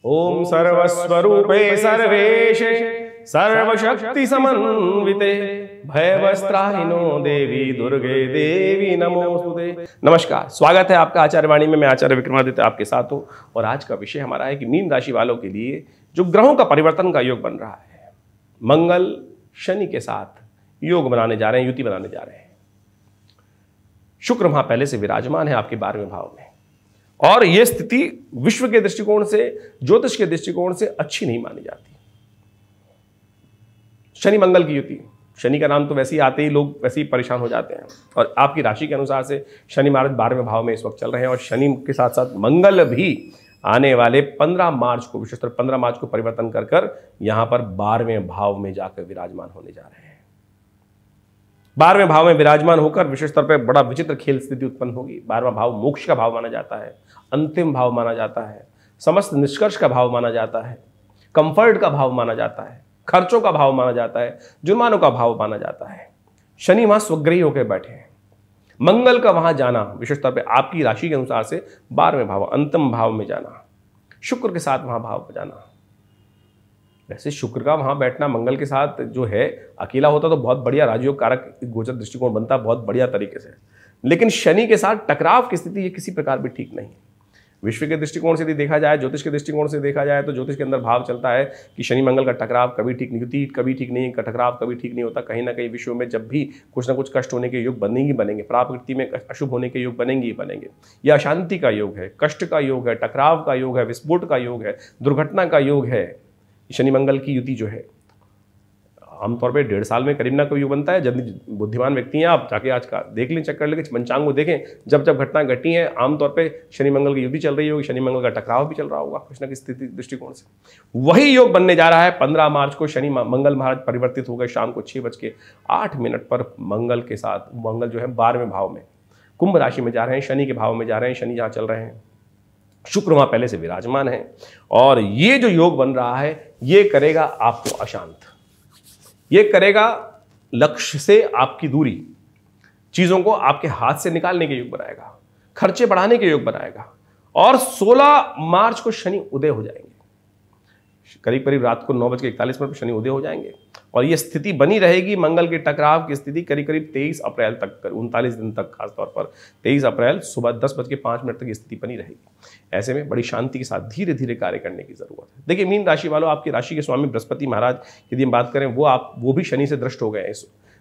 ओम सर्वस्वरूपे सर्वेशे सर्वशक्ति समन्विते भयवस्त्राहिनो देवी दुर्गे देवी नमोस्तुते। नमस्कार, स्वागत है आपका आचार्यवाणी में। मैं आचार्य विक्रमादित्य आपके साथ हूं और आज का विषय हमारा है कि मीन राशि वालों के लिए जो ग्रहों का परिवर्तन का योग बन रहा है, मंगल शनि के साथ योग बनाने जा रहे हैं, युति बनाने जा रहे हैं। शुक्र वहां पहले से विराजमान है आपके 12वें भाव में और यह स्थिति विश्व के दृष्टिकोण से, ज्योतिष के दृष्टिकोण से अच्छी नहीं मानी जाती। शनि मंगल की युति, शनि का नाम तो वैसे ही आते ही लोग वैसे ही परेशान हो जाते हैं और आपकी राशि के अनुसार से शनि महाराज 12वें भाव में इस वक्त चल रहे हैं और शनि के साथ साथ मंगल भी आने वाले 15 मार्च को, विशेषकर 15 मार्च को परिवर्तन कर यहां पर 12वें भाव में जाकर विराजमान होने जा रहे हैं। 12वें भाव में विराजमान होकर विशेष तौर पर बड़ा विचित्र खेल स्थिति उत्पन्न होगी। 12वां भाव मोक्ष का भाव माना जाता है, अंतिम भाव माना जाता है, समस्त निष्कर्ष का भाव माना जाता है, कंफर्ट का भाव माना जाता है, खर्चों का भाव माना जाता है, जुर्मानों का भाव माना जाता है। शनि वहां स्वग्रही होकर बैठे हैं। मंगल का वहां जाना विशेष तौर पर आपकी राशि के अनुसार से 12वें भाव, अंतिम भाव में जाना, शुक्र के साथ वहां भाव जाना। वैसे शुक्र का वहां बैठना मंगल के साथ जो है, अकेला होता तो बहुत बढ़िया राजयोग कारक गोचर दृष्टिकोण बनता बहुत बढ़िया तरीके से, लेकिन शनि के साथ टकराव की स्थिति ये किसी प्रकार भी ठीक नहीं है। विश्व के दृष्टिकोण से यदि देखा जाए, ज्योतिष के दृष्टिकोण से देखा जाए तो ज्योतिष के अंदर भाव चलता है कि शनि मंगल का टकराव कभी ठीक नहीं होती, कभी ठीक नहीं, का टकराव कभी ठीक नहीं होता। कहीं ना कहीं विश्व में जब भी कुछ ना कुछ कष्ट होने के योग बनेंगे, प्राकृति में अशुभ होने के योग बनेंगे ही बनेंगे। यह अशांति का योग है, कष्ट का योग है, टकराव का योग है, विस्फोट का योग है, दुर्घटना का योग है। शनि मंगल की युति जो है आमतौर पे 1.5 साल में करीब ना कोई योग बनता है। जब बुद्धिमान व्यक्ति हैं, आप जाके आज का देख लें, चेक कर लें, पंचांग को देखें, जब जब घटना घटी है आमतौर पे शनि मंगल की युति चल रही होगी, शनि मंगल का टकराव भी चल रहा होगा कुछ ना किसी स्थिति दृष्टिकोण से। वही योग बनने जा रहा है 15 मार्च को। शनि मंगल महाराज परिवर्तित हो गए शाम को 6:08 पर मंगल के साथ। मंगल जो है 12वें भाव में कुंभ राशि में जा रहे हैं, शनि के भाव में जा रहे हैं। शनि जहाँ चल रहे हैं, शुक्र वहां पहले से विराजमान है और ये जो योग बन रहा है ये करेगा आपको अशांत, ये करेगा लक्ष्य से आपकी दूरी, चीजों को आपके हाथ से निकालने के योग बनाएगा, खर्चे बढ़ाने के योग बनाएगा। और 16 मार्च को शनि उदय हो जाएंगे, करीब करीब रात को 9:41 पर शनि उदय हो जाएंगे और ये स्थिति बनी रहेगी। मंगल के टकराव की स्थिति करीब करीब 23 अप्रैल तक, 39 दिन तक, खासतौर पर 23 अप्रैल सुबह 10:05 तक ये स्थिति बनी रहेगी। ऐसे में बड़ी शांति के साथ धीरे धीरे कार्य करने की जरूरत है। देखिए मीन राशि वालों, आपकी राशि के स्वामी बृहस्पति महाराज यदि हम बात करें, वो भी शनि से दृष्ट हो गए हैं।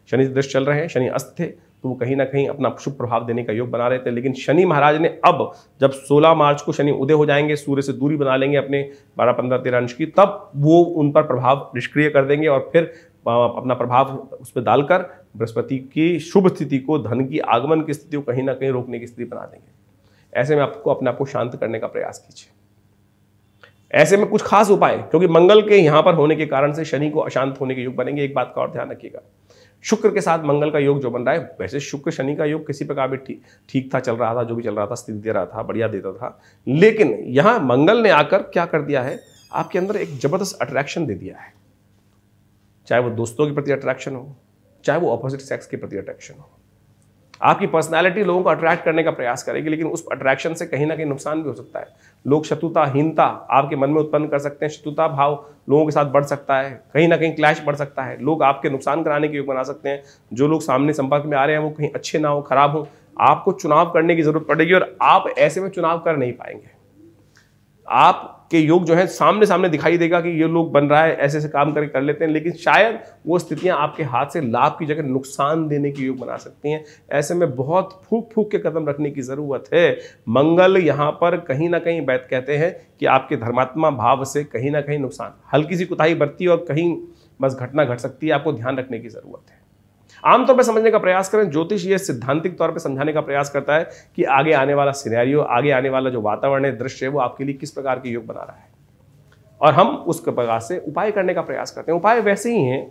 शनि से दृष्ट चल रहे हैं। शनि अस्त थे तो वो कहीं ना कहीं अपना शुभ प्रभाव देने का योग बना रहे थे, लेकिन शनि महाराज ने अब जब 16 मार्च को शनि उदय हो जाएंगे, सूर्य से दूरी बना लेंगे अपने 12, 15, 13 अंश की, तब वो उन पर प्रभाव निष्क्रिय कर देंगे और फिर अपना प्रभाव उस पर डालकर बृहस्पति की शुभ स्थिति को, धन की आगमन की स्थिति को कहीं ना कहीं रोकने की स्थिति बना देंगे। ऐसे में आपको अपने आप को शांत करने का प्रयास कीजिए। ऐसे में कुछ खास उपाय, क्योंकि मंगल के यहां पर होने के कारण से शनि को अशांत होने के योग बनेंगे। एक बात का और ध्यान रखिएगा, शुक्र के साथ मंगल का योग जो बन रहा है, वैसे शुक्र शनि का योग किसी प्रकार भी ठीक था, चल रहा था, जो भी चल रहा था स्थिति दे रहा था, बढ़िया देता था, लेकिन यहां मंगल ने आकर क्या कर दिया है, आपके अंदर एक जबरदस्त अट्रैक्शन दे दिया है। चाहे वो दोस्तों के प्रति अट्रैक्शन हो, चाहे वो ऑपोजिट सेक्स के प्रति अट्रैक्शन हो। आपकी पर्सनालिटी लोगों को अट्रैक्ट करने का प्रयास करेगी, लेकिन उस अट्रैक्शन से कहीं ना कहीं नुकसान भी हो सकता है। लोग शत्रुताहीनता आपके मन में उत्पन्न कर सकते हैं, शत्रुता भाव लोगों के साथ बढ़ सकता है, कहीं ना कहीं क्लैश बढ़ सकता है, लोग आपके नुकसान कराने के योग बना सकते हैं। जो लोग सामने संपर्क में आ रहे हैं वो कहीं अच्छे ना हो, खराब हो, आपको चुनाव करने की जरूरत पड़ेगी और आप ऐसे में चुनाव कर नहीं पाएंगे। आपके योग जो है सामने सामने दिखाई देगा कि ये लोग बन रहा है, ऐसे ऐसे काम कर लेते हैं, लेकिन शायद वो स्थितियां आपके हाथ से लाभ की जगह नुकसान देने के योग बना सकती हैं। ऐसे में बहुत फूक फूक के कदम रखने की जरूरत है। मंगल यहाँ पर कहीं ना कहीं वैद्य कहते हैं कि आपके धर्मात्मा भाव से कहीं ना कहीं नुकसान, हल्की सी कुताही बरती है और कहीं बस घटना घट सकती है, आपको ध्यान रखने की जरूरत है। आमतौर पर समझने का प्रयास करें, ज्योतिष ये सिद्धांतिक तौर पे समझाने का प्रयास करता है कि आगे आने वाला सिनेरियो, आगे आने वाला जो वातावरण है, दृश्य है, वो आपके लिए किस प्रकार के योग बना रहा है और हम उस प्रकार से उपाय करने का प्रयास करते हैं। उपाय वैसे ही हैं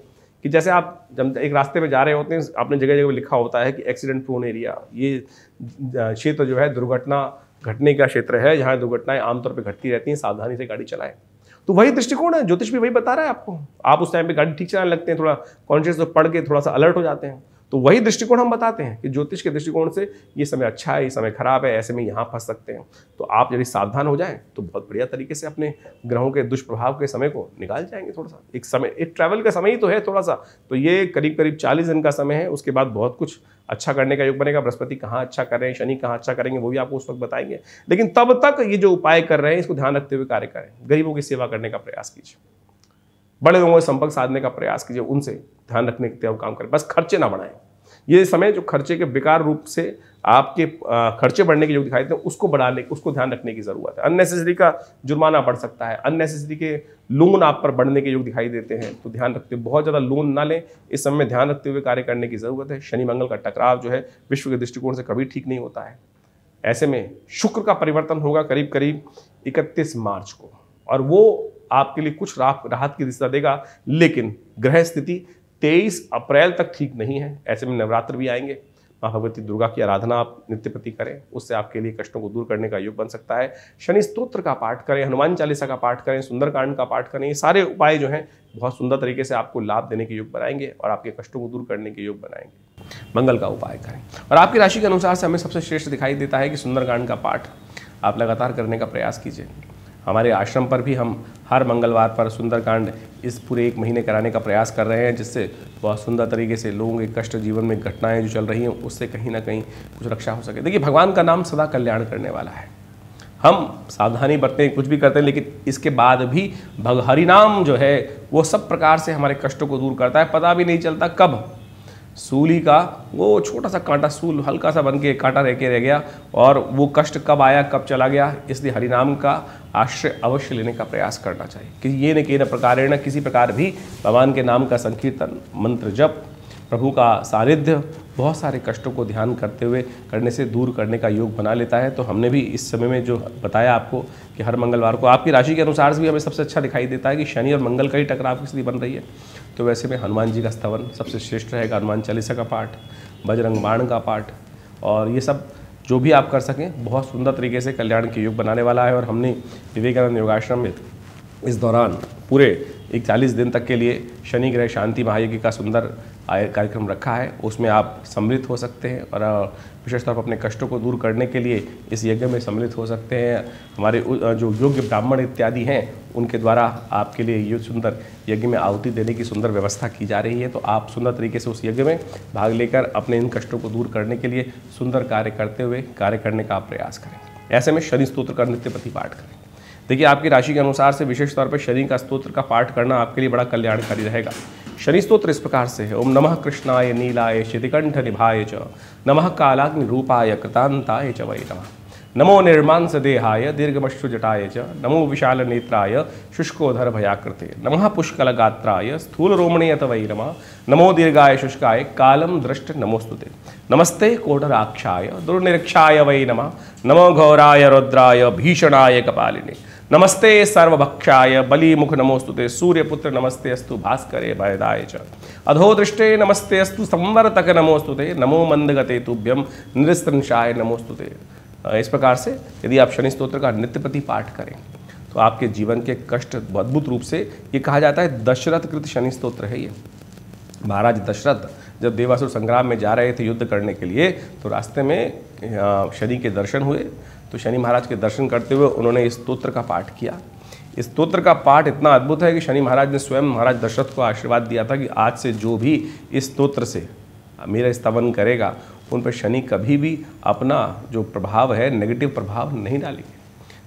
कि जैसे आप जब एक रास्ते में जा रहे होते हैं, आपने जगह जगह लिखा होता है कि एक्सीडेंट प्रोन एरिया, ये क्षेत्र जो है दुर्घटना घटने का क्षेत्र है, जहाँ दुर्घटनाएं आमतौर पर घटती रहती हैं, सावधानी से गाड़ी चलाएं। तो वही दृष्टिकोण है, ज्योतिष भी वही बता रहा है आपको। आप उस टाइम पे गाड़ी ठीक चलाने लगते हैं, थोड़ा कॉन्शियस तो पढ़ के थोड़ा सा अलर्ट हो जाते हैं, तो वही दृष्टिकोण हम बताते हैं कि ज्योतिष के दृष्टिकोण से ये समय अच्छा है, ये समय खराब है, ऐसे में यहाँ फंस सकते हैं। तो आप यदि सावधान हो जाएं तो बहुत बढ़िया तरीके से अपने ग्रहों के दुष्प्रभाव के समय को निकाल जाएंगे। थोड़ा सा एक समय, एक ट्रैवल का समय ही तो है थोड़ा सा, तो ये करीब करीब 40 दिन का समय है। उसके बाद बहुत कुछ अच्छा करने का योग बनेगा। बृहस्पति कहाँ अच्छा कर रहे हैं, शनि कहाँ अच्छा करेंगे, वो भी आपको उस वक्त बताएंगे। लेकिन तब तक ये जो उपाय कर रहे हैं इसको ध्यान रखते हुए कार्य करें। गरीबों की सेवा करने का प्रयास कीजिए, बड़े लोगों से संपर्क साधने का प्रयास कीजिए, उनसे ध्यान रखने के काम करें। बस खर्चे ना बढ़ाएं। ये समय जो खर्चे के बेकार रूप से आपके खर्चे बढ़ने के योग दिखाई देते हैं उसको बढ़ाने, उसको ध्यान रखने की जरूरत है। अननेसेसरी का जुर्माना बढ़ सकता है, अननेसेसरी के लोन आप पर बढ़ने के योग दिखाई देते हैं, तो ध्यान रखते हुए बहुत ज़्यादा लोन ना लें। इस समय में ध्यान रखते हुए कार्य करने की जरूरत है। शनि मंगल का टकराव जो है विश्व के दृष्टिकोण से कभी ठीक नहीं होता है। ऐसे में शुक्र का परिवर्तन होगा करीब करीब 31 मार्च को, और वो आपके लिए कुछ राहत की दिशा देगा। लेकिन ग्रह स्थिति 23 अप्रैल तक ठीक नहीं है। ऐसे में नवरात्र भी आएंगे। माँ भगवती दुर्गा की आराधना आप नित्य प्रति करें, उससे आपके लिए कष्टों को दूर करने का योग बन सकता है। शनि स्तोत्र का पाठ करें, हनुमान चालीसा का पाठ करें, सुंदरकांड का पाठ करें। ये सारे उपाय जो हैं बहुत सुंदर तरीके से आपको लाभ देने के योग बनाएंगे और आपके कष्टों को दूर करने के योग बनाएंगे। मंगल का उपाय करें, और आपकी राशि के अनुसार से हमें सबसे श्रेष्ठ दिखाई देता है कि सुंदरकांड का पाठ आप लगातार करने का प्रयास कीजिए। हमारे आश्रम पर भी हम हर मंगलवार पर सुंदरकांड इस पूरे 1 महीने कराने का प्रयास कर रहे हैं, जिससे बहुत सुंदर तरीके से लोगों के कष्ट, जीवन में घटनाएं जो चल रही हैं उससे कहीं ना कहीं कुछ रक्षा हो सके। देखिए, भगवान का नाम सदा कल्याण करने वाला है। हम सावधानी बरतें, कुछ भी करते हैं, लेकिन इसके बाद भी हरि नाम जो है वो सब प्रकार से हमारे कष्टों को दूर करता है। पता भी नहीं चलता कब सूली का वो छोटा सा कांटा, सूल हल्का सा बन के कांटा रह गया, और वो कष्ट कब आया कब चला गया। इसलिए हरिनाम का आश्रय अवश्य लेने का प्रयास करना चाहिए कि ये न कि प्रकार किसी प्रकार भी भगवान के नाम का संकीर्तन, मंत्र जप, प्रभु का सानिध्य बहुत सारे कष्टों को ध्यान करते हुए करने से दूर करने का योग बना लेता है। तो हमने भी इस समय में जो बताया आपको कि हर मंगलवार को आपकी राशि के अनुसार से भी हमें सबसे अच्छा दिखाई देता है कि शनि और मंगल का ही टकराव की स्थिति बन रही है। तो वैसे में हनुमान जी का स्तवन सबसे श्रेष्ठ रहेगा। हनुमान चालीसा का पाठ, बजरंग बाण का पाठ, और ये सब जो भी आप कर सकें बहुत सुंदर तरीके से कल्याण के योग बनाने वाला है। और हमने विवेकानंद योगाश्रम में इस दौरान पूरे 41 दिन तक के लिए शनि ग्रह शांति महायज्ञ का सुंदर कार्यक्रम रखा है। उसमें आप सम्मिलित हो सकते हैं और विशेष तौर पर अपने कष्टों को दूर करने के लिए इस यज्ञ में सम्मिलित हो सकते हैं। हमारे जो योग्य ब्राह्मण इत्यादि हैं उनके द्वारा आपके लिए ये सुंदर यज्ञ में आहुति देने की सुंदर व्यवस्था की जा रही है। तो आप सुंदर तरीके से उस यज्ञ में भाग लेकर अपने इन कष्टों को दूर करने के लिए सुंदर कार्य करते हुए कार्य करने का आप प्रयास करें। ऐसे में शनि स्तोत्र का नित्य प्रति पाठ करें। देखिए, आपकी राशि के अनुसार से विशेष तौर पर शनि का स्तोत्र का पाठ करना आपके लिए बड़ा कल्याणकारी रहेगा। शनि स्तोत्र इस प्रकार से है: ओम नमः कृष्णाय नीलाय शितिकंठ निभाय च, नमः कालाग्नि रूपाय कृतांताय च वै नमः, नमो निर्मांस देहाय दीर्घमश्रु जटाय च, नमो विशाल नेत्राय शुष्कोधर भयाकृते, नमः पुष्कल गात्राय स्थूल रोमणीय वै नमः, नमो दीर्घाय शुष्काय कालम दृष्ट नमोस्तुते, नमस्ते कोटराक्षाय दुर्निरीक्षाय वै नमः, नमो घोराय रुद्राय भीषणाय कपालिने, नमस्ते सर्वभक्षाय बलिमुख नमोस्तुते, सूर्यपुत्र नमस्ते अस्तु भास्करे भयदाय च, अधोदृष्टे नमस्ते अस्तु संवर्तक नमोस्तुते, नमो मंदगते तुभ्यम निरस्त्रंशाय नमोस्तुते। इस प्रकार से यदि आप शनि स्तोत्र का नित्य प्रति पाठ करें तो आपके जीवन के कष्ट अद्भुत रूप से, ये कहा जाता है दशरथ कृत शनि स्तोत्र है ये। महाराज दशरथ जब देवासुर संग्राम में जा रहे थे युद्ध करने के लिए, तो रास्ते में शनि के दर्शन हुए। तो शनि महाराज के दर्शन करते हुए उन्होंने इस स्तोत्र का पाठ किया। इस स्तोत्र का पाठ इतना अद्भुत है कि शनि महाराज ने स्वयं महाराज दशरथ को आशीर्वाद दिया था कि आज से जो भी इस स्तोत्र से मेरा स्तवन करेगा उन पर शनि कभी भी अपना जो प्रभाव है, नेगेटिव प्रभाव नहीं डालेंगे।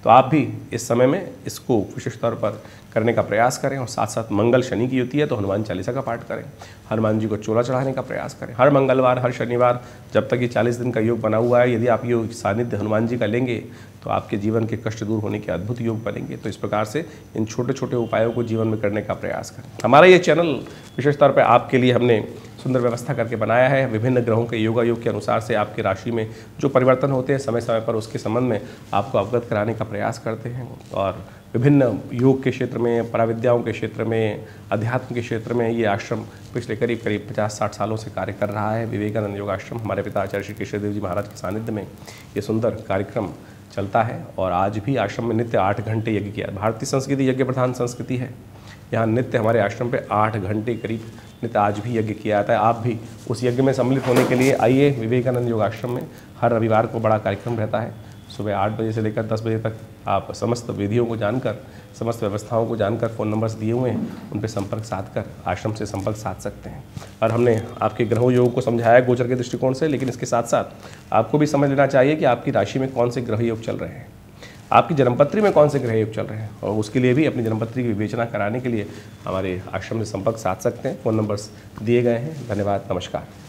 तो आप भी इस समय में इसको विशेष तौर पर करने का प्रयास करें। और साथ साथ मंगल शनि की युति है तो हनुमान चालीसा का पाठ करें, हनुमान जी को चोला चढ़ाने का प्रयास करें। हर मंगलवार, हर शनिवार, जब तक ये 40 दिन का योग बना हुआ है, यदि आप ये सानिध्य हनुमान जी का लेंगे तो आपके जीवन के कष्ट दूर होने के अद्भुत योग बनेंगे। तो इस प्रकार से इन छोटे छोटे उपायों को जीवन में करने का प्रयास करें। हमारा ये चैनल विशेष तौर पर आपके लिए हमने सुंदर व्यवस्था करके बनाया है। विभिन्न ग्रहों के योगा योग के अनुसार से आपकी राशि में जो परिवर्तन होते हैं समय समय पर उसके संबंध में आपको अवगत कराने का प्रयास करते हैं। और विभिन्न योग के क्षेत्र में, पराविद्याओं के क्षेत्र में, अध्यात्म के क्षेत्र में ये आश्रम पिछले करीब 50-60 सालों से कार्य कर रहा है। विवेकानंद योगाश्रम हमारे पिता आचार्य श्री केशवदेव जी महाराज के सानिध्य में ये सुंदर कार्यक्रम चलता है। और आज भी आश्रम में नित्य 8 घंटे यज्ञ किया। भारतीय संस्कृति यज्ञ प्रधान संस्कृति है। यहाँ नित्य हमारे आश्रम पे 8 घंटे करीब नहीं तो आज भी यज्ञ किया जाता है। आप भी उस यज्ञ में सम्मिलित होने के लिए आइए विवेकानंद योगाश्रम में। हर रविवार को बड़ा कार्यक्रम रहता है, सुबह 8 बजे से लेकर 10 बजे तक। आप समस्त विधियों को जानकर, समस्त व्यवस्थाओं को जानकर, फ़ोन नंबर्स दिए हुए हैं उन पर संपर्क साध कर आश्रम से संपर्क साध सकते हैं। और हमने आपके ग्रहों योग को समझाया गोचर के दृष्टिकोण से, लेकिन इसके साथ साथ आपको भी समझ लेना चाहिए कि आपकी राशि में कौन से ग्रह योग चल रहे हैं, आपकी जन्मपत्री में कौन से ग्रह योग चल रहे हैं। और उसके लिए भी अपनी जन्मपत्री की विवेचना कराने के लिए हमारे आश्रम से संपर्क साध सकते हैं। फ़ोन नंबर्स दिए गए हैं। धन्यवाद, नमस्कार।